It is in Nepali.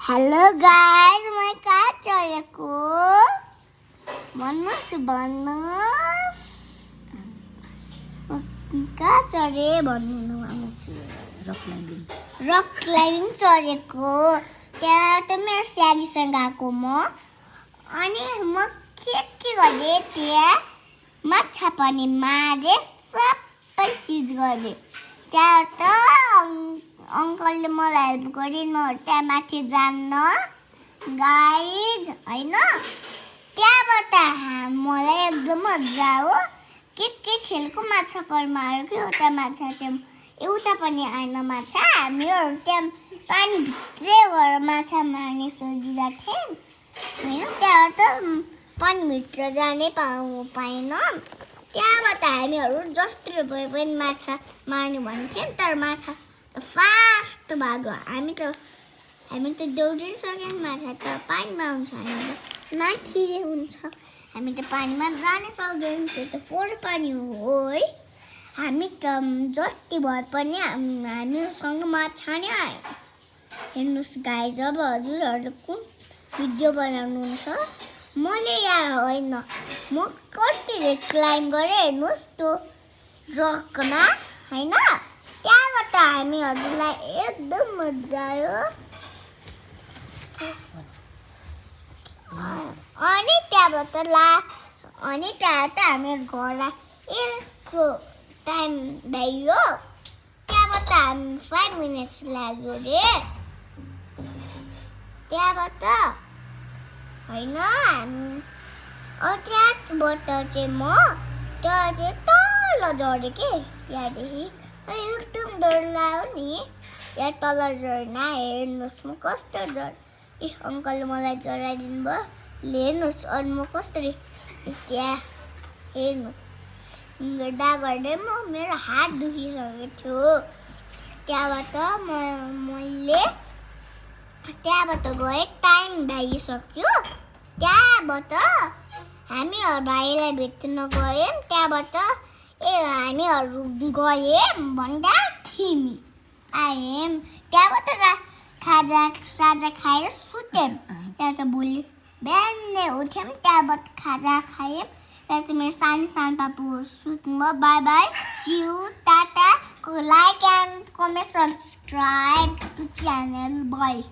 हेलो गाइस मैं कहाँ चलेको भन्नुहोस् भन्नुहोस् कहाँ चढे भन्नु रक क्लाइम्बिङ चढेको त्यहाँ त मेरो स्यागीसँग गएको म अनि म के गरेँ त्यहाँ माछा पनि मारे सबै चिज गरेँ त्यहाँ त अङ्कलले मलाई हेल्प गरिन् त्यहाँ माथि जान्न गाइज हैन त्यहाँबाट मलाई एकदम मजा हो के खेलको माछा पर मारेको एउटा माछा चाहिँ एउटा पनि आएन माछा हामीहरू त्यहाँ पानीभित्रै गएर माछा मार्ने सोचिरहेको थियौँ होइन त्यहाँ त पानीभित्र जानै पाएन त्यहाँबाट हामीहरू जसरी भए पनि माछा मार्ने भन्थ्यौँ तर माछा फास्ट भाग्यो हामी त दौडिसक्यौँ माछा त पानीमा हुन्छ हामी त माथि हुन्छ हामी त पानीमा जानै सक्दैनौँ त्यो त फोहोर पानी हो है हामी त जति भए पनि हामीसँग माछा नै आयो हेर्नुहोस् गाइज अब हजुरहरूले कुन भिडियो बनाउनुहुन्छ मैले यहाँ होइन म कति क्लाइम्ब गरेँ हेर्नुहोस् त्यो रकमा होइन त्यहाँबाट हामीहरूलाई एकदम मजा आयो अनि त्यहाँबाट हामीहरू घर यसो टाइम भ्याइयो त्यहाँबाट हामी 5 मिनट्स लाग्यो रे त्यहाँबाट होइन त्यहाँबाट चाहिँ म त्यहाँ चाहिँ तल झरेँ कि यहाँदेखि एकदम डर लाग्यो नि यहाँ तल झर्ना हेर्नुहोस् म कस्तो ए अङ्कलले मलाई जराइदिनु भयो हेर्नुहोस् अनि म कसरी त्यहाँ हेर्नु गर्दै मेरो हात दुखिसकेको थियो त्यहाँबाट मैले त्यहाँबाट गएँ टाइम भइसक्यो त्यहाँबाट हामीहरू भाइलाई भेट्न गयौँ त्यहाँबाट हामीहरू गयौँ भन्दा थिमी आयौँ त्यहाँबाट खाजा खाएर सुत्यौँ त्यहाँ त भोलि बिहानै उठ्यौँ त्यहाँबाट खाजा खायौँ त्यहाँ त मेरो सानो पापु सुत्नुभयो bye bye see you tata like and comment subscribe to channel by